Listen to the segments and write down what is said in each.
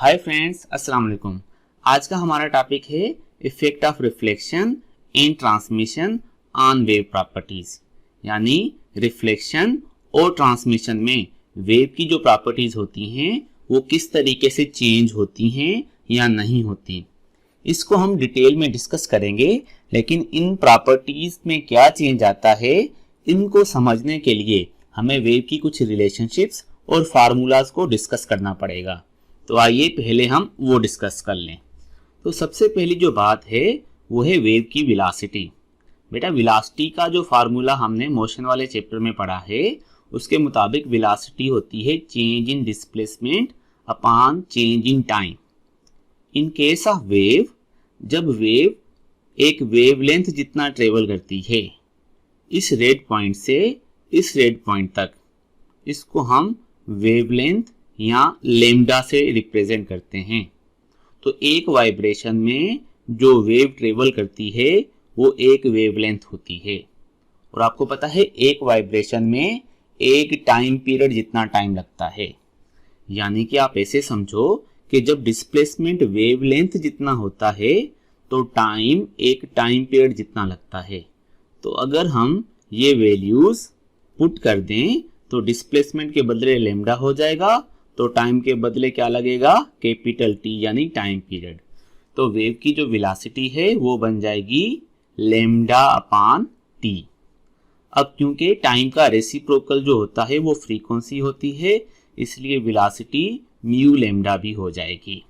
Hi friends, अस्सलाम वालेकुम। आज का हमारा टॉपिक है effect of reflection in transmission on wave properties, यानी रिफ्लेक्शन और ट्रांसमिशन में वेव की जो प्रॉपर्टीज होती हैं वो किस तरीके से चेंज होती हैं या नहीं होती। इसको हम डिटेल में डिस्कस करेंगे, लेकिन इन प्रॉपर्टीज में क्या चेंज आता है इनको समझने के लिए हमें वेव की कुछ रिलेशनशिप्स और फार्मूलाज को डिस्कस करना पड़ेगा। तो आइए पहले हम वो डिस्कस कर लें। तो सबसे पहली जो बात है वो है वेव की वेलोसिटी। बेटा, वेलोसिटी का जो फार्मूला हमने मोशन वाले चैप्टर में पढ़ा है उसके मुताबिक वेलोसिटी होती है change in displacement upon change in time. In case of wave, जब वेव एक वेवलेंथ जितना ट्रेवल करती है इस रेड पॉइंट से इस रेड पॉइंट तक, इसको हम वेवलेंथ या लैम्डा से रिप्रेजेंट करते हैं। तो एक वाइब्रेशन में जो वेव ट्रेवल करती है वो एक वेवलेंथ होती है, और आपको पता है एक वाइब्रेशन में एक टाइम पीरियड जितना टाइम लगता है। यानी कि आप ऐसे समझो कि जब डिस्प्लेसमेंट वेवलेंथ जितना होता है तो टाइम एक टाइम पीरियड जितना लगता है। तो अगर हम ये वैल्यूज पुट कर दें तो डिस्प्लेसमेंट के बदले लैम्डा हो जाएगा, तो टाइम के बदले क्या लगेगा, कैपिटल टी यानी टाइम पीरियड। तो वेव की जो वेलोसिटी है वो बन जाएगी लैम्डा अपॉन टी। अब क्योंकि टाइम का रेसिप्रोकल जो होता है वो फ्रीक्वेंसी होती है, इसलिए वेलोसिटी म्यू लैम्डा भी हो जाएगी।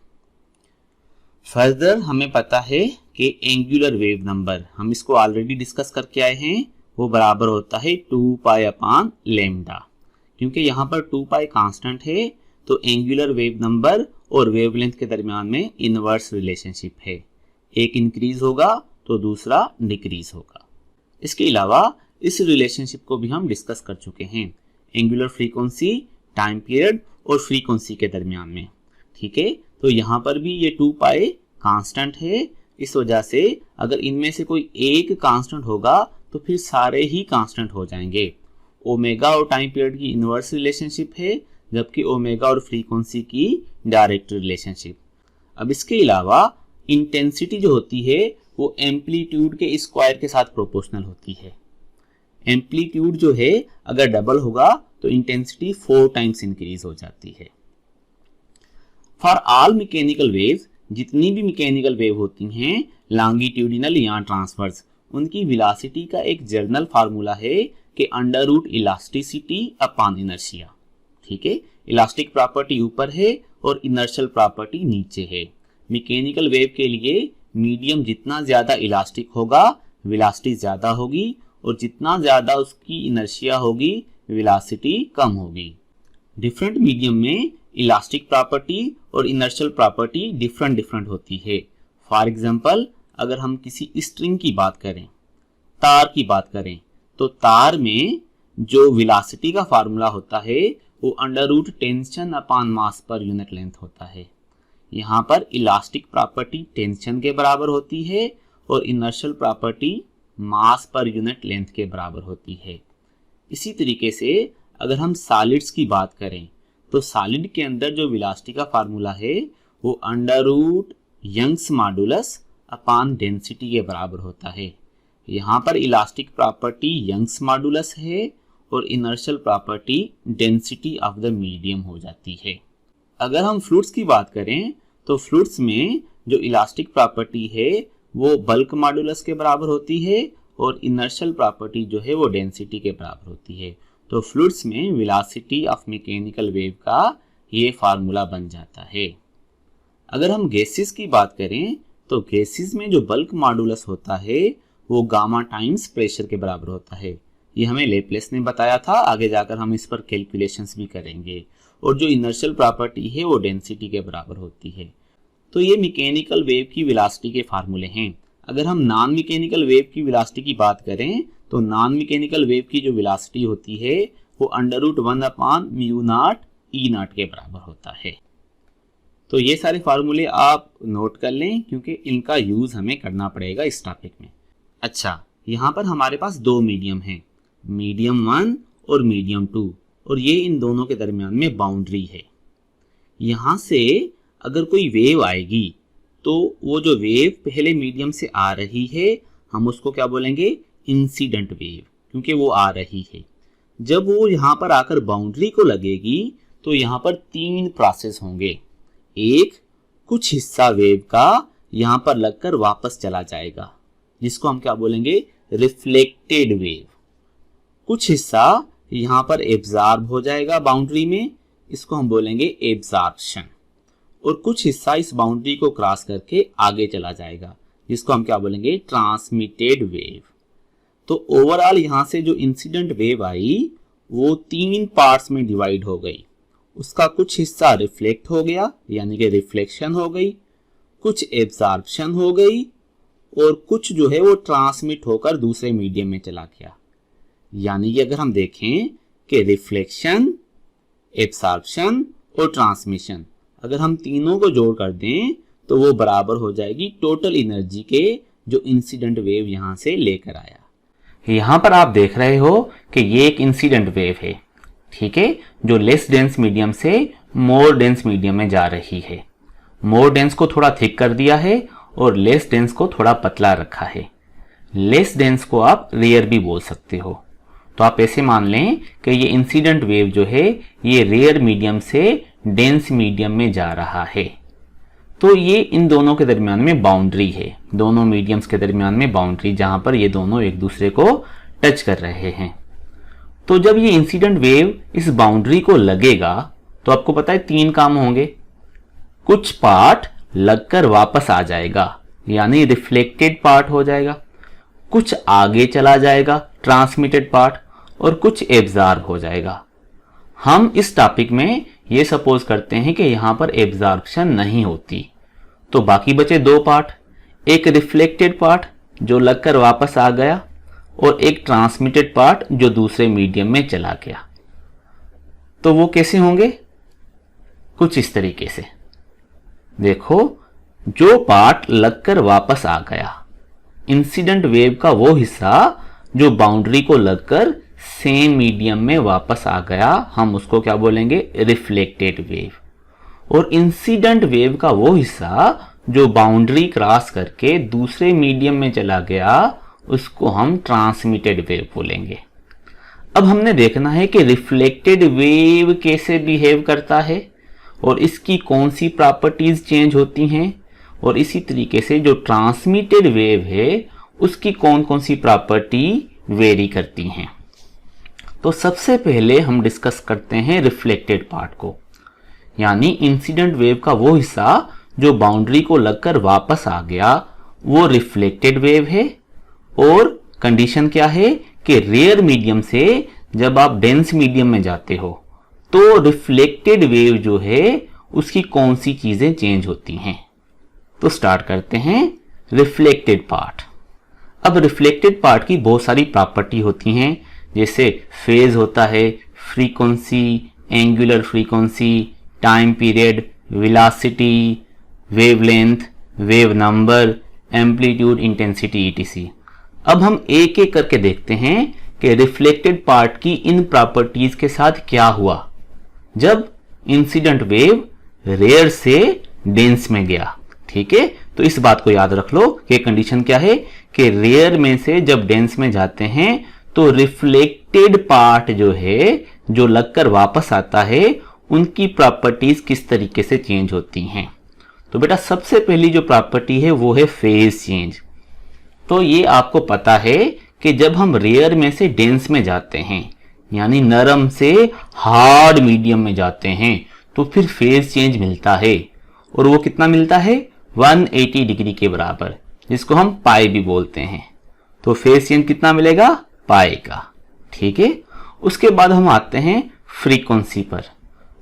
फर्दर हमें पता है कि एंगुलर वेव नंबर, हम इसको ऑलरेडी डिस्कस करके आए हैं, वो बराबर होता है 2 पाई अपॉन लैम्डा। क्योंकि यहाँ पर 2 पाई कांस्टेंट है तो एंगुलर वेव नंबर और वेवलेंथ के दरमियान में इनवर्स रिलेशनशिप है, एक इंक्रीज होगा तो दूसरा डिक्रीज होगा। इसके अलावा इस रिलेशनशिप को भी हम डिस्कस कर चुके हैं, एंगुलर फ्रीक्वेंसी, टाइम पीरियड और फ्रीक्वेंसी के दरमियान में। ठीक है, तो यहाँ पर भी ये 2 पाई कांस्टेंट है, इस वजह से अगर इनमें से कोई एक कांस्टेंट होगा तो फिर सारे ही कांस्टेंट हो जाएंगे। ओमेगा और टाइम पीरियड की इनवर्स रिलेशनशिप है, जबकि ओमेगा और फ्रीक्वेंसी की डायरेक्ट रिलेशनशिप। अब इसके अलावा इंटेंसिटी जो होती है वो एम्पलीट्यूड के स्क्वायर के साथ प्रोपोर्शनल होती है। एम्पलीट्यूड जो है अगर डबल होगा तो इंटेंसिटी 4 टाइम्स इंक्रीज हो जाती है। फॉर ऑल मैकेनिकल वेव्स, जितनी भी मैकेनिकल वेव होती हैं लॉन्गिट्यूडिनल या ट्रांसवर्स, उनकी वेलोसिटी का एक जनरल फार्मूला है कि under root elasticity upon inertia. ठीक है, इलास्टिक प्रॉपर्टी ऊपर है और इनर्शियल प्रॉपर्टी नीचे है। मैकेनिकल वेव के लिए मीडियम जितना ज्यादा इलास्टिक होगा वेलोसिटी ज्यादा होगी, और जितना ज्यादा उसकी इनर्शिया होगी वेलोसिटी कम होगी। डिफरेंट मीडियम में इलास्टिक प्रॉपर्टी और इनर्शियल प्रॉपर्टी डिफरेंट होती है। फॉर एग्जाम्पल, अगर हम किसी स्ट्रिंग की बात करें, तार की बात करें, तो तार में जो वेलोसिटी का फार्मूला होता है वो under root tension upon mass per unit length होता है। यहाँ पर इलास्टिक प्रॉपर्टी टेंशन के बराबर होती है और इनर्शियल प्रॉपर्टी मास पर यूनिट लेंथ के बराबर होती है। इसी तरीके से अगर हम सॉलिड्स की बात करें तो सॉलिड के अंदर जो वेलोसिटी का फार्मूला है वो under root Young's modulus upon density के बराबर होता है। यहाँ पर इलास्टिक प्रॉपर्टी यंग्स मॉडुलस है और inertial property density of the medium हो जाती है। अगर हम फ्लूइड्स की बात करें तो फ्लूइड्स में जो इलास्टिक प्रॉपर्टी है वो बल्क मॉडुलस के बराबर होती है और इनर्शियल प्रॉपर्टी जो है वो डेंसिटी के बराबर होती है। तो फ्लूइड्स में वेलोसिटी ऑफ मैकेनिकल वेव का ये फार्मूला बन जाता है। अगर हम गैसेस की बात करें तो गैसेस में जो बल्क मॉडुलस होता है वो गामा टाइम्स प्रेशर के बराबर होता है। ये हमें लेप्लेस ने बताया था, आगे जाकर हम इस पर कैलकुलेशंस भी करेंगे। और जो इनर्शियल प्रॉपर्टी है वो डेंसिटी के बराबर होती है। तो ये मैकेनिकल वेव की वेलोसिटी के फार्मूले हैं। अगर हम नॉन मैकेनिकल वेव की वेलोसिटी की बात करें तो नॉन मैकेनिकल वेव की जो वेलोसिटी होती है वो under root 1 upon mu naught e naught के बराबर होता है। तो ये सारे फार्मूले आप नोट कर लें क्योंकि इनका यूज हमें करना पड़ेगा इस टॉपिक में। अच्छा, यहाँ पर हमारे पास 2 मीडियम हैं, मीडियम 1 और मीडियम 2, और ये इन दोनों के दरमियान में बाउंड्री है। यहाँ से अगर कोई वेव आएगी तो वो जो वेव पहले मीडियम से आ रही है हम उसको क्या बोलेंगे, इंसिडेंट वेव, क्योंकि वो आ रही है। जब वो यहाँ पर आकर बाउंड्री को लगेगी तो यहाँ पर 3 प्रोसेस होंगे। एक, कुछ हिस्सा वेव का यहाँ पर लगकर वापस चला जाएगा, जिसको हम क्या बोलेंगे, रिफ्लेक्टेड वेव। कुछ हिस्सा यहाँ पर एब्जॉर्ब हो जाएगा बाउंड्री में, इसको हम बोलेंगे एब्जॉर्प्शन। और कुछ हिस्सा इस बाउंड्री को क्रॉस करके आगे चला जाएगा, जिसको हम क्या बोलेंगे, ट्रांसमिटेड वेव। तो ओवरऑल यहाँ से जो इंसिडेंट वेव आई वो 3 पार्ट्स में डिवाइड हो गई। उसका कुछ हिस्सा रिफ्लेक्ट हो गया यानी कि रिफ्लेक्शन हो गई, कुछ एब्जॉर्प्शन हो गई और कुछ जो है वो ट्रांसमिट होकर दूसरे मीडियम में चला गया। यानी कि अगर हम देखें कि रिफ्लेक्शन, एब्जॉर्प्शन और ट्रांसमिशन, अगर हम तीनों को जोड़ कर दें तो वो बराबर हो जाएगी टोटल एनर्जी के जो इंसिडेंट वेव यहां से लेकर आया। यहां पर आप देख रहे हो कि ये एक इंसिडेंट वेव है, ठीक है, जो लेस डेंस मीडियम से मोर डेंस मीडियम में जा रही है। मोर डेंस को थोड़ा थिक कर दिया है और लेस डेंस को थोड़ा पतला रखा है। लेस डेंस को आप रेयर भी बोल सकते हो। तो आप ऐसे मान लें कि ये इंसिडेंट वेव जो है ये रेयर मीडियम से डेंस मीडियम में जा रहा है। तो ये इन दोनों के दरमियान में बाउंड्री है, दोनों मीडियम्स के दरमियान में बाउंड्री, जहां पर ये दोनों एक दूसरे को टच कर रहे हैं। तो जब ये इंसिडेंट वेव इस बाउंड्री को लगेगा तो आपको पता है 3 काम होंगे। कुछ पार्ट लगकर वापस आ जाएगा यानी रिफ्लेक्टेड पार्ट हो जाएगा, कुछ आगे चला जाएगा ट्रांसमिटेड पार्ट, और कुछ एब्जॉर्ब हो जाएगा। हम इस टॉपिक में ये सपोज करते हैं कि यहां पर एब्जॉर्प्शन नहीं होती, तो बाकी बचे 2 पार्ट, एक रिफ्लेक्टेड पार्ट जो लगकर वापस आ गया और एक ट्रांसमिटेड पार्ट जो दूसरे मीडियम में चला गया। तो वो कैसे होंगे, कुछ इस तरीके से। देखो, जो पार्ट लगकर वापस आ गया, इंसिडेंट वेव का वो हिस्सा जो बाउंड्री को लगकर सेम मीडियम में वापस आ गया, हम उसको क्या बोलेंगे, रिफ्लेक्टेड वेव। और इंसिडेंट वेव का वो हिस्सा जो बाउंड्री क्रॉस करके दूसरे मीडियम में चला गया, उसको हम ट्रांसमिटेड वेव बोलेंगे। अब हमने देखना है कि रिफ्लेक्टेड वेव कैसे बिहेव करता है और इसकी कौन सी प्रॉपर्टीज चेंज होती हैं, और इसी तरीके से जो ट्रांसमिटेड वेव है उसकी कौन कौन सी प्रॉपर्टी वेरी करती हैं। तो सबसे पहले हम डिस्कस करते हैं रिफ्लेक्टेड पार्ट को, यानी इंसिडेंट वेव का वो हिस्सा जो बाउंड्री को लगकर वापस आ गया, वो रिफ्लेक्टेड वेव है। और कंडीशन क्या है कि रेयर मीडियम से जब आप डेंस मीडियम में जाते हो तो रिफ्लेक्टेड वेव जो है उसकी कौन सी चीजें चेंज होती हैं। तो स्टार्ट करते हैं रिफ्लेक्टेड पार्ट। अब रिफ्लेक्टेड पार्ट की बहुत सारी प्रॉपर्टी होती हैं, जैसे फेज होता है, frequency, angular frequency, time period, velocity, wavelength, wave number, amplitude, intensity, etc. अब हम एक एक करके देखते हैं कि रिफ्लेक्टेड पार्ट की इन प्रॉपर्टीज के साथ क्या हुआ जब इंसिडेंट वेव रेयर से डेंस में गया। ठीक है, तो इस बात को याद रख लो कि कंडीशन क्या है कि रेयर में से जब डेंस में जाते हैं तो रिफ्लेक्टेड पार्ट जो है, जो लगकर वापस आता है, उनकी प्रॉपर्टीज किस तरीके से चेंज होती हैं। तो बेटा सबसे पहली जो प्रॉपर्टी है वो है फेज चेंज। तो ये आपको पता है कि जब हम रेयर में से डेंस में जाते हैं, यानी नरम से हार्ड मीडियम में जाते हैं, तो फिर फेज चेंज मिलता है, और वो कितना मिलता है, 180 डिग्री के बराबर, जिसको हम पाई भी बोलते हैं। तो फेज चेंज कितना मिलेगा, पाई का। ठीक है, उसके बाद हम आते हैं फ्रीक्वेंसी पर।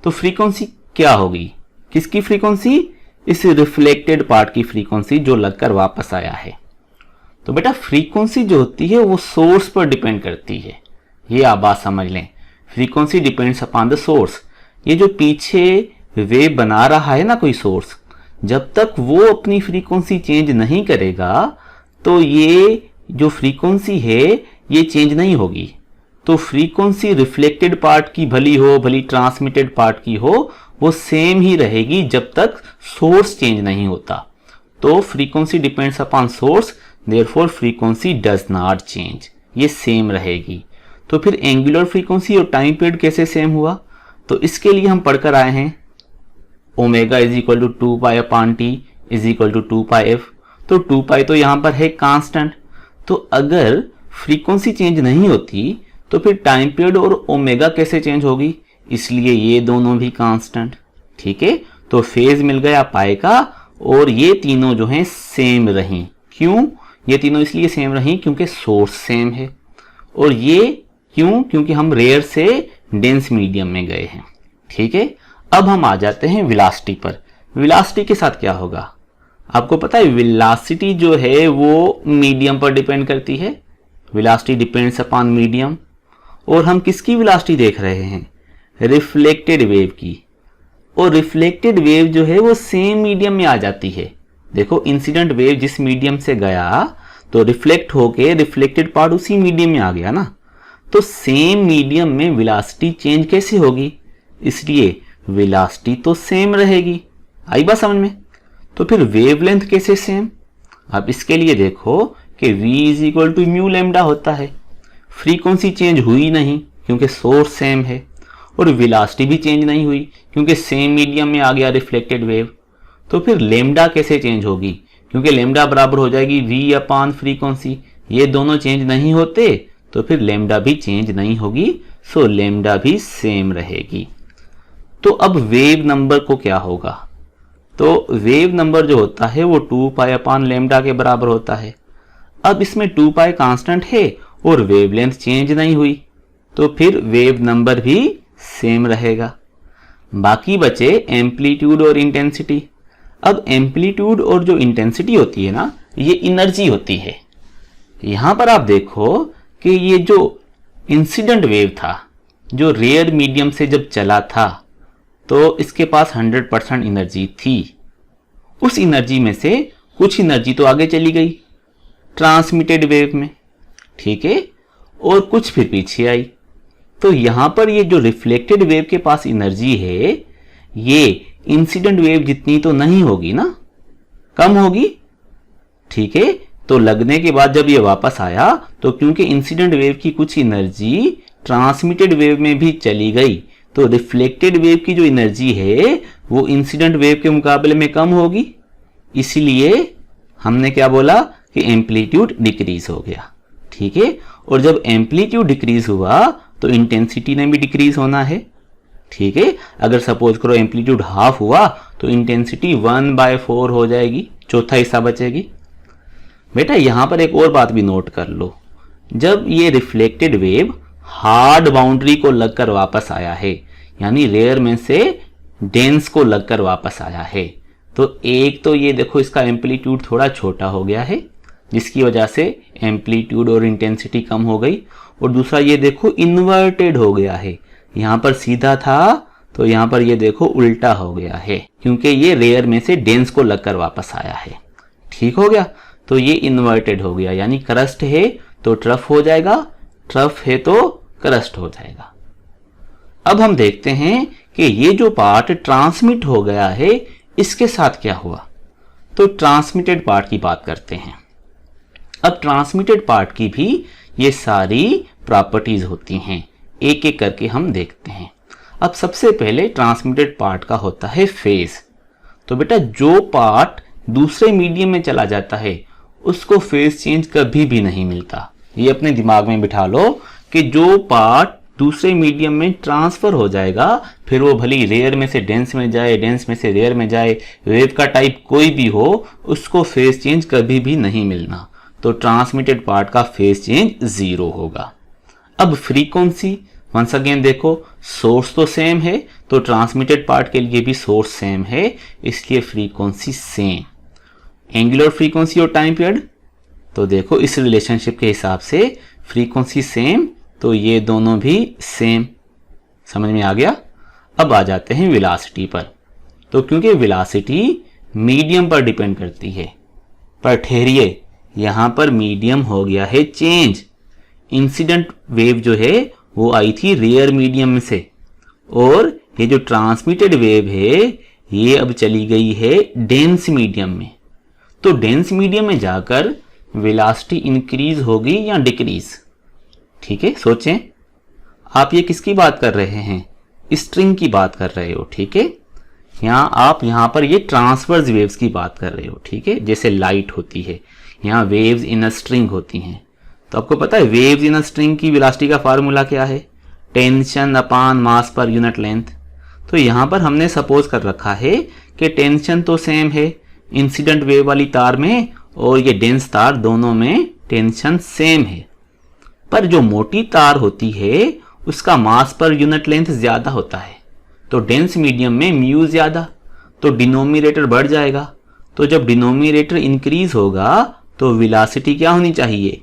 तो फ्रीक्वेंसी क्या होगी, किसकी फ्रीक्वेंसी, इस रिफ्लेक्टेड पार्ट की फ्रीक्वेंसी जो लगकर वापस आया है। तो बेटा फ्रीक्वेंसी जो होती है वो सोर्स पर डिपेंड करती है, ये आप बात समझ लें। Frequency depends upon the source. ये जो पीछे वेव बना रहा है ना कोई सोर्स, जब तक वो अपनी फ्रीक्वेंसी चेंज नहीं करेगा तो ये जो फ्रीक्वेंसी है ये चेंज नहीं होगी। तो फ्रीक्वेंसी रिफ्लेक्टेड पार्ट की भली हो भली ट्रांसमिटेड पार्ट की हो वो सेम ही रहेगी जब तक सोर्स चेंज नहीं होता। तो frequency depends upon source, therefore frequency does not change, ये सेम रहेगी। तो फिर एंगुलर फ्रीक्वेंसी और टाइम पीरियड कैसे सेम हुआ? तो इसके लिए हम पढ़कर आए हैं omega is equal to 2 pi upon T is equal to 2 pi f. तो 2 पाई तो यहां पर है कांस्टेंट, तो अगर फ्रीक्वेंसी चेंज नहीं होती तो फिर टाइम पीरियड और ओमेगा कैसे चेंज होगी? इसलिए ये दोनों भी कांस्टेंट। ठीक है, तो फेज मिल गया पाई का और ये तीनों जो हैं सेम रहीं। क्यों? ये तीनों इसलिए सेम रहीं क्योंकि सोर्स सेम है। और ये क्यों? क्योंकि हम रेयर से डेंस मीडियम में गए हैं। ठीक है, अब हम आ जाते हैं वेलोसिटी पर। वेलोसिटी के साथ क्या होगा? आपको पता है वेलोसिटी जो है वो मीडियम पर डिपेंड करती है। Velocity depends upon medium. और हम किसकी वेलोसिटी देख रहे हैं? रिफ्लेक्टेड वेव की। और रिफ्लेक्टेड वेव जो है वो सेम मीडियम में आ जाती है। देखो इंसिडेंट वेव जिस मीडियम से गया तो रिफ्लेक्ट होके रिफ्लेक्टेड पार्ट उसी मीडियम में आ गया ना। तो सेम मीडियम में वेलोसिटी चेंज कैसे होगी? इसलिए वेलोसिटी तो सेम रहेगी। आई बात समझ में? तो फिर वेवलेंथ कैसे सेम? अब इसके लिए देखो कि v is equal to mu lambda होता है। फ्रीक्वेंसी चेंज हुई नहीं क्योंकि सोर्स सेम है, और वेलोसिटी भी चेंज नहीं हुई क्योंकि सेम मीडियम में आ गया रिफ्लेक्टेड वेव। तो फिर लैम्डा कैसे चेंज होगी? क्योंकि लैम्डा बराबर हो जाएगी v अपॉन फ्रीक्वेंसी। ये दोनों चेंज नहीं होते तो फिर लैम्डा भी चेंज नहीं होगी, सो लैम्डा भी सेम रहेगी। तो अब वेव नंबर को क्या होगा? तो वेव नंबर जो होता है वो 2 पाई अपॉन लैम्डा के बराबर होता है। अब इसमें 2 पाई कांस्टेंट है और वेवलेंथ चेंज नहीं हुई, तो फिर वेव नंबर भी सेम रहेगा। बाकी बचे एम्पलीट्यूड और इंटेंसिटी। अब एम्पलीट्यूड और जो इंटेंसिटी होती है ना, ये एनर्जी होती है। यहां पर आप देखो कि ये जो इंसिडेंट वेव था जो रेयर मीडियम से जब चला था तो इसके पास 100% एनर्जी थी। उस एनर्जी में से कुछ एनर्जी तो आगे चली गई ट्रांसमिटेड वेव में, ठीक है, और कुछ फिर पीछे आई। तो यहां पर ये जो रिफ्लेक्टेड वेव के पास एनर्जी है ये इंसिडेंट वेव जितनी तो नहीं होगी ना, कम होगी। ठीक है, तो लगने के बाद जब ये वापस आया तो क्योंकि इंसिडेंट वेव की कुछ एनर्जी ट्रांसमिटेड वेव में भी चली गई, तो रिफ्लेक्टेड वेव की जो एनर्जी है वो इंसिडेंट वेव के मुकाबले में कम होगी। इसलिए हमने क्या बोला कि एम्पलीट्यूड डिक्रीज हो गया। ठीक है, और जब एम्पलीट्यूड डिक्रीज हुआ तो इंटेंसिटी ने भी डिक्रीज होना है। ठीक है, अगर सपोज करो एम्पलीट्यूड हाफ हुआ तो इंटेंसिटी 1/4 हो जाएगी, चौथा हिस्सा बचेगी। बेटा यहां पर एक और बात भी नोट कर लो, जब ये रिफ्लेक्टेड वेव हार्ड बाउंड्री को लगकर वापस आया है, यानी रेयर में से डेंस को लगकर वापस आया है, तो एक तो ये देखो इसका एम्पलीट्यूड थोड़ा छोटा हो गया है जिसकी वजह से एम्पलीट्यूड और इंटेंसिटी कम हो गई, और दूसरा ये देखो इन्वर्टेड हो गया है। यहां पर सीधा था तो यहां पर ये देखो उल्टा हो गया है क्योंकि ये रेयर में से डेंस को लगकर वापस आया है। ठीक हो गया, तो ये इन्वर्टेड हो गया, यानी क्रस्ट है तो ट्रफ हो जाएगा, ट्रफ है तो क्रस्ट हो जाएगा। अब हम देखते हैं कि ये जो पार्ट ट्रांसमिट हो गया है इसके साथ क्या हुआ। तो ट्रांसमिटेड पार्ट की बात करते हैं। अब ट्रांसमिटेड पार्ट की भी ये सारी प्रॉपर्टीज होती हैं, एक एक करके हम देखते हैं। अब सबसे पहले ट्रांसमिटेड पार्ट का होता है फेज। तो बेटा जो पार्ट दूसरे मीडियम में चला जाता है उसको फेज चेंज कभी भी नहीं मिलता। ये अपने दिमाग में बिठा लो कि जो पार्ट दूसरे मीडियम में ट्रांसफर हो जाएगा, फिर वो भली रेयर में से डेंस में जाए, डेंस में से रेयर में जाए, वेव का टाइप कोई भी हो, उसको फेज चेंज कभी भी नहीं मिलना। तो ट्रांसमिटेड पार्ट का फेज चेंज 0 होगा। अब फ्रीक्वेंसी वंस अगेन देखो, सोर्स तो सेम है तो ट्रांसमिटेड पार्ट के लिए भी सोर्स सेम है, इसलिए फ्रीक्वेंसी सेम। एंगुलर फ्रीक्वेंसी और टाइम पीरियड, तो देखो इस रिलेशनशिप के हिसाब से फ्रीक्वेंसी सेम तो ये दोनों भी सेम। समझ में आ गया। अब आ जाते हैं वेलोसिटी पर। तो क्योंकि वेलोसिटी मीडियम पर डिपेंड करती है, पर ठहरिए यहां पर मीडियम हो गया है चेंज। इंसिडेंट वेव जो है वो आई थी रेयर मीडियम से, और ये जो ट्रांसमिटेड वेव है ये अब चली गई है डेंस मीडियम में। तो डेंस मीडियम में जाकर वेलोसिटी इंक्रीज होगी या डिक्रीज? ठीक है, सोचें। आप ये किसकी बात कर रहे हैं? स्ट्रिंग की बात कर रहे हो। ठीक है, आप यहां पर ये ट्रांसवर्स वेव्स की बात कर रहे हो। ठीक है, जैसे लाइट होती है, यहाँ वेव्स इन अ स्ट्रिंग होती हैं। तो आपको पता है वेव्स इन अ स्ट्रिंग की वेलोसिटी का फार्मूला क्या है? Tension upon mass per unit length. तो यहां पर हमने सपोज कर रखा है कि टेंशन तो सेम है इंसिडेंट वेव वाली तार में, और ये डेंस तार, दोनों में टेंशन सेम है। पर जो मोटी तार होती है उसका मास पर यूनिट लेंथ ज्यादा होता है, तो डेंस मीडियम में म्यू ज्यादा, तो डिनोमिनेटर बढ़ जाएगा। तो जब डिनोमिनेटर इंक्रीज होगा तो वेलोसिटी क्या होनी चाहिए?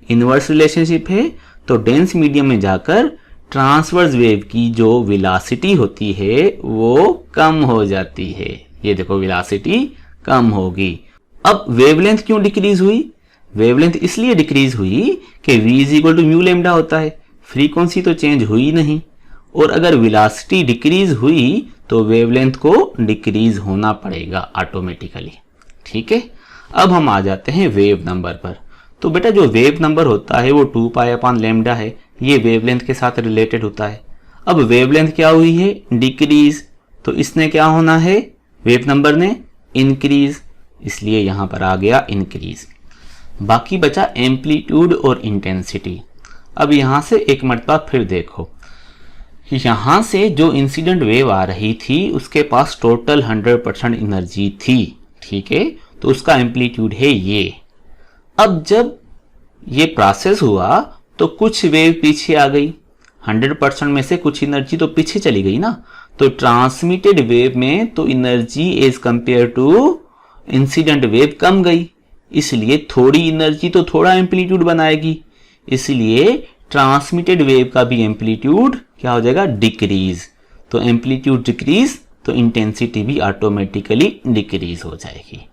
इनवर्स रिलेशनशिप है। तो डेंस मीडियम में जाकर ट्रांसवर्स वेव की जो वेलोसिटी होती है वो कम हो जाती है। ये देखो वेलोसिटी कम होगी। अब वेवलेंथ क्यों डिक्रीज हुई? वेवलेंथ इसलिए डिक्रीज हुई कि v is equal to mu lambda होता है, फ्रीक्वेंसी तो चेंज हुई नहीं, और अगर वेलोसिटी डिक्रीज हुई तो वेवलेंथ को डिक्रीज होना पड़ेगा ऑटोमेटिकली। ठीक है, अब हम आ जाते हैं वेव नंबर पर। तो बेटा जो वेव नंबर होता है वो 2 पाई अपॉन लैम्डा है, ये वेवलेंथ के साथ रिलेटेड होता है। अब वेवलेंथ क्या हुई है? डिक्रीज। तो इसने क्या होना है? वेव नंबर ने इंक्रीज, इसलिए यहां पर आ गया इंक्रीज। बाकी बचा एम्पलीट्यूड और इंटेंसिटी। अब यहां से एक मरतबा फिर देखो, यहां से जो इंसिडेंट वेव आ रही थी उसके पास टोटल 100% एनर्जी थी। ठीक है, तो उसका एम्पलीट्यूड है ये। अब जब ये प्रोसेस हुआ तो कुछ वेव पीछे आ गई, 100% में से कुछ एनर्जी तो पीछे चली गई ना। तो ट्रांसमिटेड वेव में तो energy as compare to incident wave कम गई, इसलिए थोड़ी एनर्जी तो थोड़ा एम्पलीट्यूड बनाएगी, इसलिए ट्रांसमिटेड वेव का भी एम्पलीट्यूड क्या हो जाएगा? डिक्रीज। तो एम्पलीट्यूड डिक्रीज तो इंटेंसिटी भी ऑटोमेटिकली डिक्रीज हो जाएगी।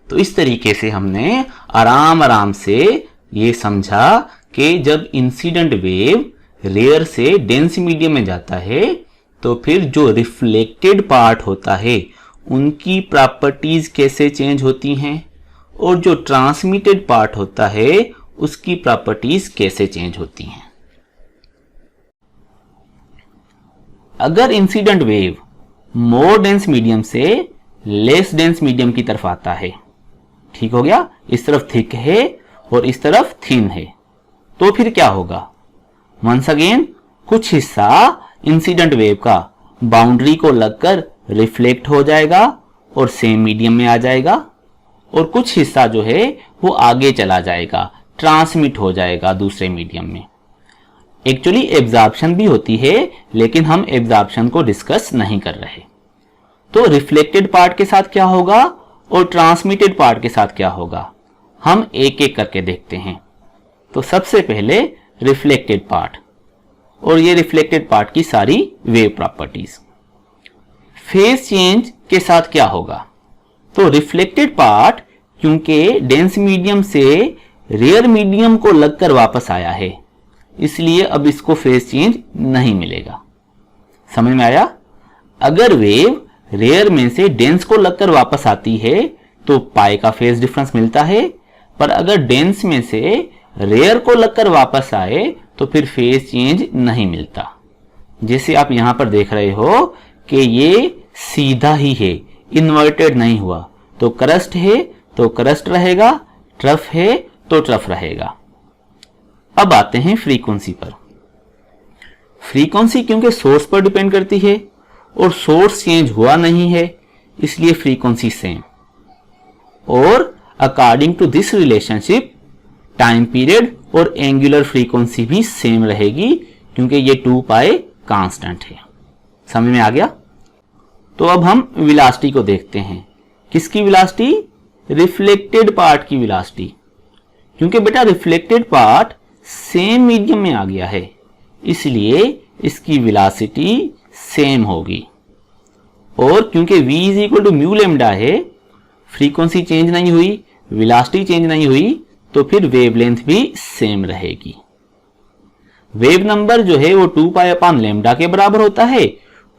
तो इस तरीके से हमने आराम आराम से ये समझा कि जब इंसिडेंट वेव रेयर से डेंस मीडियम में जाता है तो फिर जो रिफ्लेक्टेड पार्ट होता है उनकी प्रॉपर्टीज कैसे चेंज होती हैं, और जो ट्रांसमिटेड पार्ट होता है उसकी प्रॉपर्टीज कैसे चेंज होती हैं। अगर इंसिडेंट वेव मोर डेंस मीडियम से लेस डेंस मीडियम की तरफ आता है, ठीक हो गया, इस तरफ थिक है और इस तरफ थिन है, तो फिर क्या होगा? वंस अगेन कुछ हिस्सा इंसिडेंट वेव का बाउंड्री को लगकर रिफ्लेक्ट हो जाएगा और सेम मीडियम में आ जाएगा, और कुछ हिस्सा जो है वो आगे चला जाएगा, ट्रांसमिट हो जाएगा दूसरे मीडियम में। एक्चुअली एब्जॉर्प्शन भी होती है, लेकिन हम एब्जॉर्प्शन को डिस्कस नहीं कर रहे। तो रिफ्लेक्टेड पार्ट के साथ क्या होगा और ट्रांसमिटेड पार्ट के साथ क्या होगा, हम एक एक करके देखते हैं। तो सबसे पहले रिफ्लेक्टेड पार्ट, और ये रिफ्लेक्टेड पार्ट की सारी वेव प्रॉपर्टीज। फेज चेंज के साथ क्या होगा? तो रिफ्लेक्टेड पार्ट क्योंकि डेंस मीडियम से रेयर मीडियम को लगकर वापस आया है, इसलिए अब इसको फेज चेंज नहीं मिलेगा। समझ में आया? अगर वेव रेयर में से डेंस को लगकर वापस आती है तो पाई का फेज डिफरेंस मिलता है, पर अगर डेंस में से रेयर को लगकर वापस आए तो फिर फेज चेंज नहीं मिलता। जैसे आप यहां पर देख रहे हो कि ये सीधा ही है, इन्वर्टेड नहीं हुआ। तो क्रस्ट है तो क्रस्ट रहेगा, ट्रफ है तो ट्रफ रहेगा। अब आते हैं फ्रीक्वेंसी पर। फ्रीक्वेंसी क्योंकि सोर्स पर डिपेंड करती है और सोर्स चेंज हुआ नहीं है, इसलिए फ्रीक्वेंसी सेम। और according to this relationship time period और एंगुलर फ्रीक्वेंसी भी सेम रहेगी, क्योंकि ये 2 पाई कांस्टेंट है। समझ में आ गया? तो अब हम वेलोसिटी को देखते हैं। किसकी वेलोसिटी? रिफ्लेक्टेड पार्ट की वेलोसिटी। क्योंकि बेटा रिफ्लेक्टेड पार्ट सेम मीडियम में आ गया है, इसलिए इसकी वेलोसिटी सेम होगी। और क्योंकि v is equal to mu lambda है, फ्रीक्वेंसी चेंज नहीं हुई, वेलोसिटी चेंज नहीं हुई, तो फिर वेवलेंथ भी सेम रहेगी। वेव नंबर जो है वो 2 पाई अपॉन लेमडा के बराबर होता है।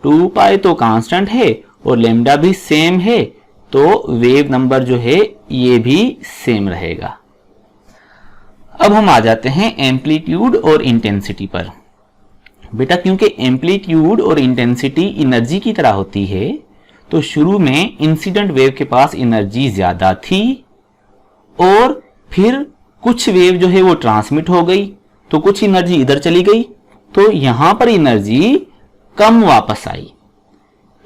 2 पाई तो कांस्टेंट है और लेमडा भी सेम है, तो वेव नंबर जो है ये भी सेम रहेगा। अब हम आ जाते हैं एम्पलीट्यूड और इंटेंसिटी पर। बेटा क्योंकि एम्पलीट्यूड और इंटेंसिटी एनर्जी की तरह होती है, तो शुरू में इंसिडेंट वेव के पास एनर्जी ज्यादा थी और फिर कुछ वेव जो है वो ट्रांसमिट हो गई, तो कुछ एनर्जी इधर चली गई, तो यहां पर एनर्जी कम वापस आई।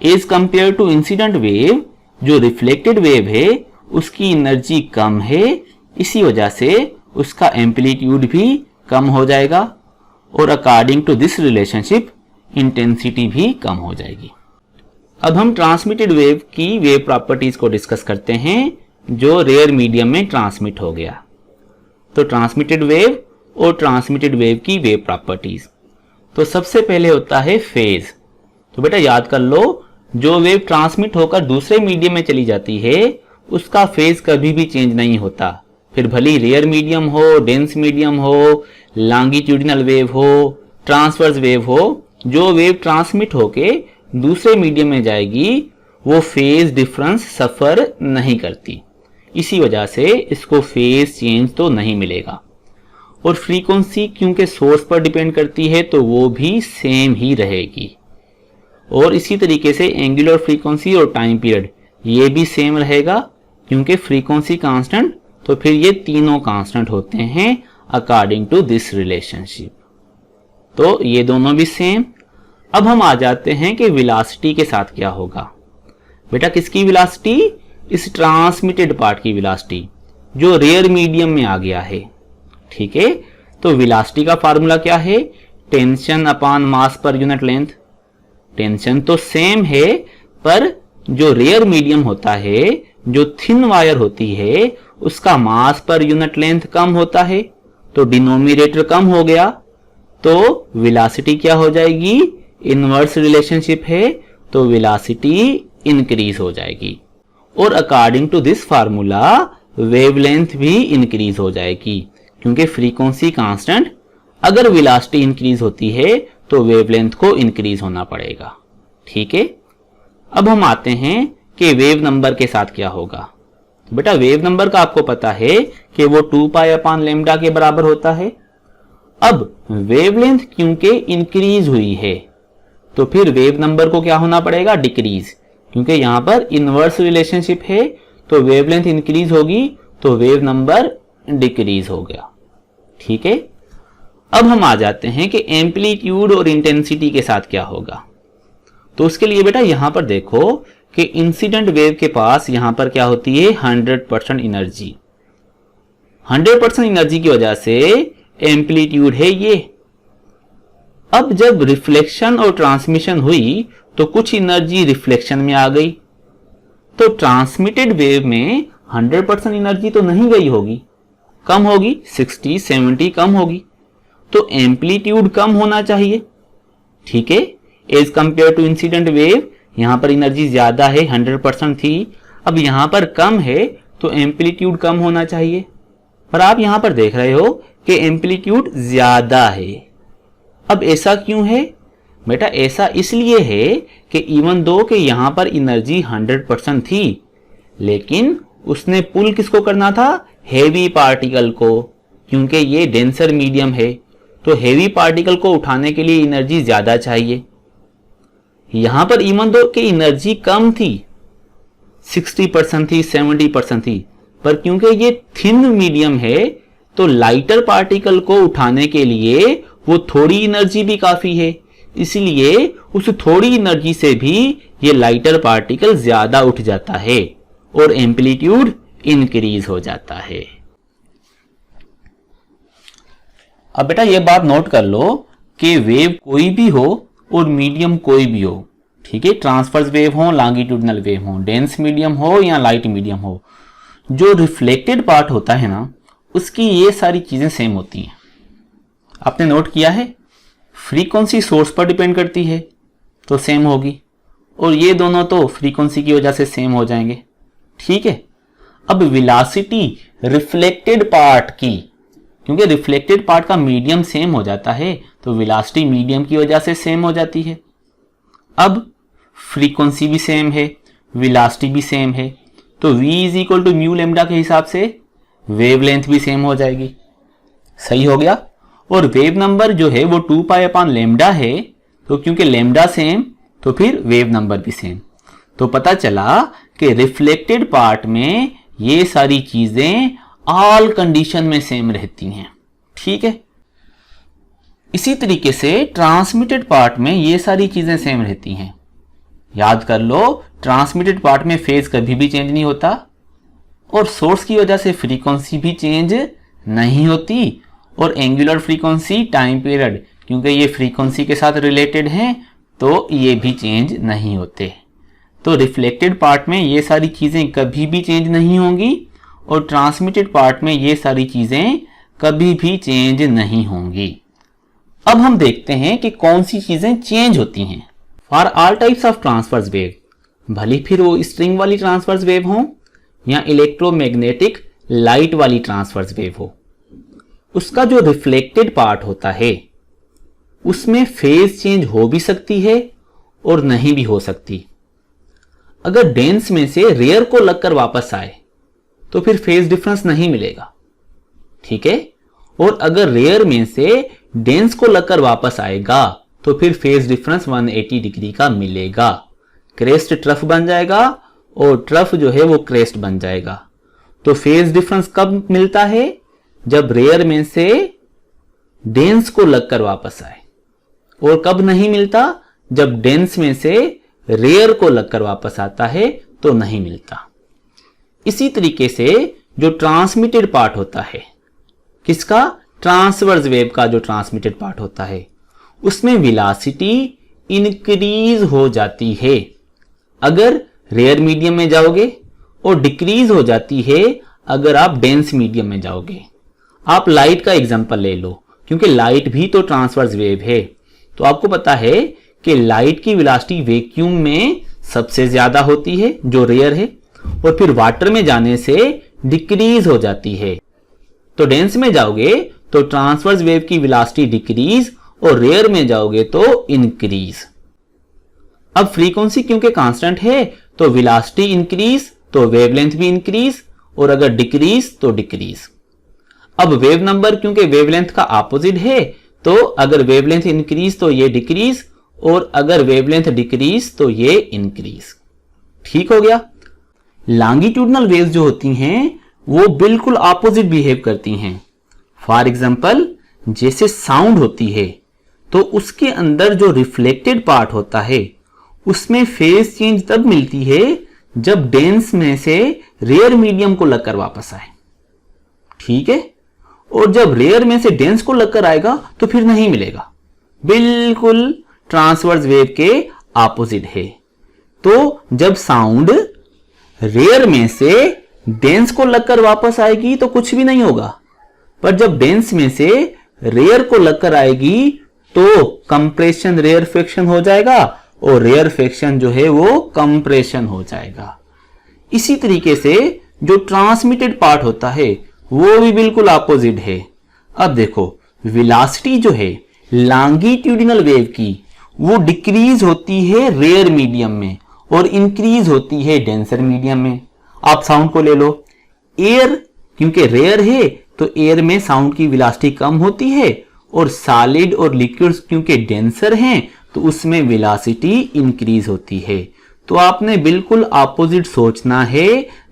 As compare to incident wave, जो रिफ्लेक्टेड वेव है उसकी एनर्जी कम है, इसी वजह से उसका एम्पलीट्यूड भी कम हो जाएगा और according to this relationship intensity भी कम हो जाएगी। अब हम ट्रांसमिटेड वेव की वेव प्रॉपर्टीज को डिस्कस करते हैं जो रेयर मीडियम में ट्रांसमिट हो गया। तो ट्रांसमिटेड वेव और ट्रांसमिटेड वेव की वेव प्रॉपर्टीज, तो सबसे पहले होता है फेज। तो बेटा याद कर लो, जो वेव ट्रांसमिट होकर दूसरे मीडियम में चली जाती है उसका फेज कभी भी चेंज नहीं होता, फिर भली रेयर मीडियम हो, डेंस मीडियम हो, लॉन्गिट्यूडिनल वेव हो, ट्रांसवर्स वेव हो, जो वेव ट्रांसमिट होके दूसरे मीडियम में जाएगी वो फेज डिफरेंस सफर नहीं करती, इसी वजह से इसको फेज चेंज तो नहीं मिलेगा। और फ्रीक्वेंसी क्योंकि सोर्स पर डिपेंड करती है तो वो भी सेम ही रहेगी। और इसी तरीके से एंगुलर फ्रीक्वेंसी और टाइम पीरियड ये भी सेम रहेगा, क्योंकि फ्रीक्वेंसी कांस्टेंट तो फिर ये तीनों कांस्टेंट होते हैं अकॉर्डिंग टू दिस रिलेशनशिप, तो ये दोनों भी सेम। अब हम आ जाते हैं कि वेलोसिटी के साथ क्या होगा। बेटा किसकी वेलोसिटी? इस ट्रांसमिटेड पार्ट की वेलोसिटी जो रेयर मीडियम में आ गया है। ठीक है, तो वेलोसिटी का फार्मूला क्या है? Tension upon mass per unit length. Tension तो सेम है, पर जो रेयर मीडियम होता है, जो थिन वायर होती है, उसका मास पर यूनिट लेंथ कम होता है, तो डिनोमिनेटर कम हो गया, तो वेलोसिटी क्या हो जाएगी? इनवर्स रिलेशनशिप है, तो वेलोसिटी इंक्रीज हो जाएगी। और according to this formula wavelength भी इंक्रीज हो जाएगी, क्योंकि फ्रीक्वेंसी कांस्टेंट, अगर वेलोसिटी इंक्रीज होती है तो वेवलेंथ को इंक्रीज होना पड़ेगा। ठीक है, अब हम आते हैं कि वेव नंबर के साथ क्या होगा। बेटा वेव नंबर का आपको पता है कि वो 2 पाई अपॉन लेमडा के बराबर होता है। अब वेवलेंथ क्योंकि इंक्रीज हुई है, तो फिर वेव नंबर को क्या होना पड़ेगा? डिक्रीज, क्योंकि यहां पर इनवर्स रिलेशनशिप है, तो वेवलेंथ इंक्रीज होगी तो वेव नंबर डिक्रीज हो गया। ठीक है, अब हम आ जाते हैं कि एम्पलीट्यूड और इंटेंसिटी के साथ क्या होगा। तो उसके लिए बेटा यहां पर देखो कि इंसिडेंट वेव के पास यहां पर क्या होती है? 100% एनर्जी। 100% एनर्जी की वजह से एम्पलीट्यूड है ये। अब जब रिफ्लेक्शन और ट्रांसमिशन हुई तो कुछ एनर्जी रिफ्लेक्शन में आ गई, तो ट्रांसमिटेड वेव में 100% एनर्जी तो नहीं गई होगी, कम होगी, 60-70 कम होगी, तो एम्पलीट्यूड कम होना चाहिए। ठीक है, as compare to incident wave यहां पर एनर्जी ज्यादा है, 100% थी, अब यहां पर कम है तो एम्पलीट्यूड कम होना चाहिए, पर आप यहां पर देख रहे हो कि एम्पलीट्यूड ज्यादा है। अब ऐसा क्यों है? बेटा ऐसा इसलिए है कि इवन दो कि यहां पर एनर्जी 100% थी, लेकिन उसने पुल किसको करना था? हेवी पार्टिकल को, क्योंकि ये डेंसर मीडियम है, तो हेवी पार्टिकल को उठाने के लिए एनर्जी ज्यादा चाहिए। यहां पर इवन दो कि एनर्जी कम थी, 60% थी, 70% थी, पर क्योंकि ये थिन मीडियम है तो लाइटर पार्टिकल को उठाने के लिए वो थोड़ी एनर्जी भी काफी है, इसलिए उस थोड़ी एनर्जी से भी ये लाइटर पार्टिकल ज्यादा उठ जाता है और एम्पलीट्यूड इंक्रीज हो जाता है। अब बेटा ये बात नोट कर लो कि वेव कोई भी हो और मीडियम कोई भी हो, ठीक है, ट्रांसवर्स वेव हो, लॉन्गिट्यूडिनल वेव हो, डेंस मीडियम हो या लाइट मीडियम हो, जो रिफ्लेक्टेड पार्ट होता है ना, उसकी ये सारी चीजें सेम होती हैं। आपने नोट किया है, फ्रीक्वेंसी सोर्स पर डिपेंड करती है तो सेम होगी, और ये दोनों तो फ्रीक्वेंसी की वजह से सेम हो जाएंगे। ठीक है, अब वेलोसिटी रिफ्लेक्टेड पार्ट की क्योंकि रिफ्लेक्टेड पार्ट का मीडियम सेम हो जाता है तो वेलोसिटी मीडियम की वजह से सेम हो जाती है। अब फ्रीक्वेंसी भी सेम है, वेलोसिटी भी सेम है, तो v is equal to mu lambda के हिसाब से वेवलेंथ भी सेम हो जाएगी। सही हो गया। और वेव नंबर जो है वो 2 पाई अपॉन लेमडा है, तो क्योंकि लेमडा सेम तो फिर वेव नंबर भी सेम। तो पता चला कि रिफ्लेक्टेड पार्ट में ये सारी चीजें ऑल कंडीशन में सेम रहती हैं। ठीक है। इसी तरीके से ट्रांसमिटेड पार्ट में ये सारी चीजें सेम रहती हैं। याद कर लो, ट्रांसमिटेड पार्ट में फेज कभी भी चेंज नहीं होता और सोर्स की वजह से फ्रीक्वेंसी भी चेंज नहीं होती, और एंगुलर फ्रीक्वेंसी, टाइम पीरियड, क्योंकि ये फ्रीक्वेंसी के साथ रिलेटेड हैं तो ये भी चेंज नहीं होते। तो रिफ्लेक्टेड पार्ट में ये सारी चीजें कभी भी चेंज नहीं होंगी और ट्रांसमिटेड पार्ट में ये सारी चीजें कभी भी चेंज नहीं होंगी। अब हम देखते हैं कि कौन सी चीजें चेंज होती हैं। For all types of transverse wave, भले फिर वो स्ट्रिंग वाली ट्रांसवर्स वेव हो या इलेक्ट्रोमैग्नेटिक लाइट वाली ट्रांसवर्स वेव हो, उसका जो रिफ्लेक्टेड पार्ट होता है उसमें फेज चेंज हो भी सकती है और नहीं भी हो सकती। अगर डेंस में से रेयर को लगकर वापस आए तो फिर फेज डिफरेंस नहीं मिलेगा। ठीक है। और अगर रेयर में से डेंस को लगकर वापस आएगा तो फिर फेज डिफरेंस 180 डिग्री का मिलेगा। क्रेस्ट ट्रफ बन जाएगा और ट्रफ जो है वो क्रेस्ट बन जाएगा। तो फेज डिफरेंस कब मिलता है? जब रेयर में से डेंस को लगकर वापस आए। और कब नहीं मिलता? जब डेंस में से रेयर को लगकर वापस आता है तो नहीं मिलता। इसी तरीके से जो ट्रांसमिटेड पार्ट होता है, किसका? ट्रांसवर्स वेव का जो ट्रांसमिटेड पार्ट होता है, उसमें वेलोसिटी इंक्रीज हो जाती है अगर रेयर मीडियम में जाओगे और डिक्रीज हो जाती है अगर आप डेंस मीडियम में जाओगे। आप लाइट का एग्जांपल ले लो, क्योंकि लाइट भी तो ट्रांसवर्स वेव है। तो आपको पता है कि लाइट की वेलोसिटी वैक्यूम में सबसे ज्यादा होती है जो रेयर है, और फिर वाटर में जाने से डिक्रीज हो जाती है। तो डेंस में जाओगे तो ट्रांसवर्स वेव की वेलोसिटी डिक्रीज और रेयर में जाओगे तो इंक्रीज। अब फ्रीक्वेंसी क्योंकि कांस्टेंट है तो वेलोसिटी इंक्रीज तो वेवलेंथ भी इंक्रीज, और अगर डिक्रीज तो डिक्रीज। अब वेव नंबर क्योंकि वेवलेंथ का ऑपोजिट है तो अगर वेवलेंथ इंक्रीज तो ये डिक्रीज, और अगर वेवलेंथ डिक्रीज तो ये इंक्रीज। ठीक हो गया। लॉन्गिट्यूडनल वेव्स जो होती हैं वो बिल्कुल ऑपोजिट बिहेव करती हैं। फॉर एग्जांपल, जैसे साउंड होती है तो उसके अंदर जो रिफ्लेक्टेड पार्ट होता है उसमें फेज चेंज तब मिलती है जब डेंस में से रेयर मीडियम को लगकर वापस आए। ठीक है। और जब रेयर में से डेंस को लगकर आएगा तो फिर नहीं मिलेगा। बिल्कुल ट्रांसवर्स वेव के ऑपोजिट है। तो जब साउंड रेयर में से डेंस को लगकर वापस आएगी तो कुछ भी नहीं होगा, पर जब डेंस में से रेयर को लगकर आएगी तो कंप्रेशन रेयर फ्रैक्शन हो जाएगा और रेयर फ्रैक्शन जो है वो कंप्रेशन हो जाएगा। इसी तरीके से जो ट्रांसमिटेड पार्ट होता है वो भी बिल्कुल ऑपोजिट है। अब देखो, वेलोसिटी जो है लॉन्गिट्यूडिनल वेव की वो डिक्रीज होती है रेयर मीडियम में और इंक्रीज होती है डेंसर मीडियम में। आप साउंड को ले लो, एयर क्योंकि रेयर है तो एयर में साउंड की वेलोसिटी कम होती है, और सॉलिड और लिक्विड्स क्योंकि डेंसर हैं तो उसमें वेलोसिटी इंक्रीज होती है। तो आपने बिल्कुल ऑपोजिट सोचना है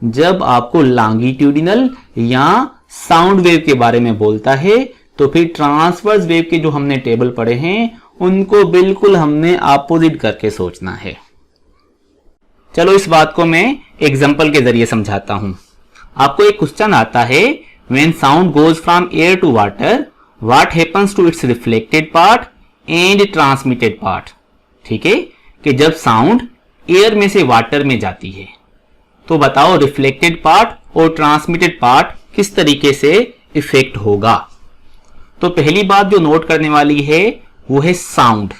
जब आपको लॉन्गिट्यूडिनल या साउंड वेव के बारे में बोलता है। तो फिर ट्रांसवर्स वेव के जो हमने टेबल पढ़े हैं उनको बिल्कुल हमने ऑपोजिट करके सोचना है। चलो इस बात को मैं एग्जांपल के जरिए समझाता हूं। आपको एक क्वेश्चन आता है, when sound goes from air to water what happens to its reflected part and transmitted part. ठीक है, कि जब साउंड एयर में से वाटर में जाती है तो बताओ रिफ्लेक्टेड पार्ट और ट्रांसमिटेड पार्ट किस तरीके से इफेक्ट होगा। तो पहली बात जो नोट करने वाली है वो है साउंड।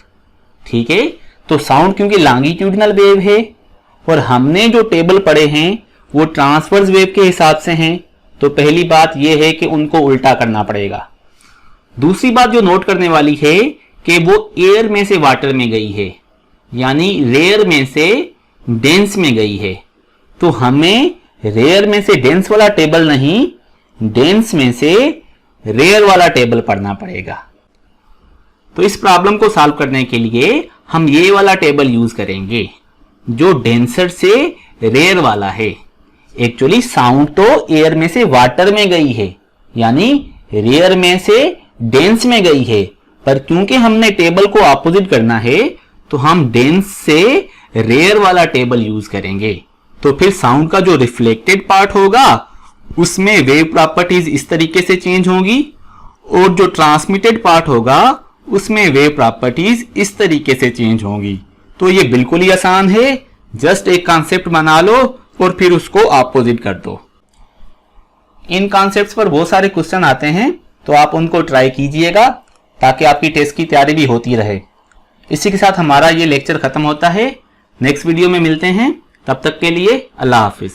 ठीक है, तो साउंड क्योंकि लॉन्गिट्यूडिनल वेव है और हमने जो टेबल पढ़े हैं वो ट्रांसवर्स वेव के हिसाब से हैं, तो पहली बात यह है कि उनको उल्टा करना पड़ेगा। दूसरी बात जो नोट करने वाली है कि वो एयर में से वाटर में गई है, यानी रेयर में से डेंस में गई है। तो हमें रेयर में से डेंस वाला टेबल नहीं, डेंस में से रेयर वाला टेबल पढ़ना पड़ेगा। तो इस प्रॉब्लम को सॉल्व करने के लिए हम ये वाला टेबल यूज करेंगे जो डेंसर से रेयर वाला है। एक्चुअली साउंड तो एयर में से वाटर में गई है, यानी रेयर में से डेंस में गई है, पर क्योंकि हमने टेबल को ऑपोजिट करना है तो हम डेंस से रेयर वाला टेबल यूज करेंगे। तो फिर साउंड का जो रिफ्लेक्टेड पार्ट होगा उसमें वेव प्रॉपर्टीज इस तरीके से चेंज होगी, और जो ट्रांसमिटेड पार्ट होगा उसमें वेव प्रॉपर्टीज इस तरीके से चेंज होंगी। तो ये बिल्कुल ही आसान है, जस्ट एक कॉन्सेप्ट बना लो और फिर उसको ऑपोजिट कर दो। इन कॉन्सेप्ट्स पर बहुत सारे क्वेश्चन आते हैं, तो आप उनको ट्राई कीजिएगा ताकि आपकी टेस्ट की तैयारी भी होती रहे। इसी के साथ हमारा ये लेक्चर खत्म होता है। नेक्स्ट वीडियो में मिलते हैं, तब तक के लिए अल्लाह हाफिज।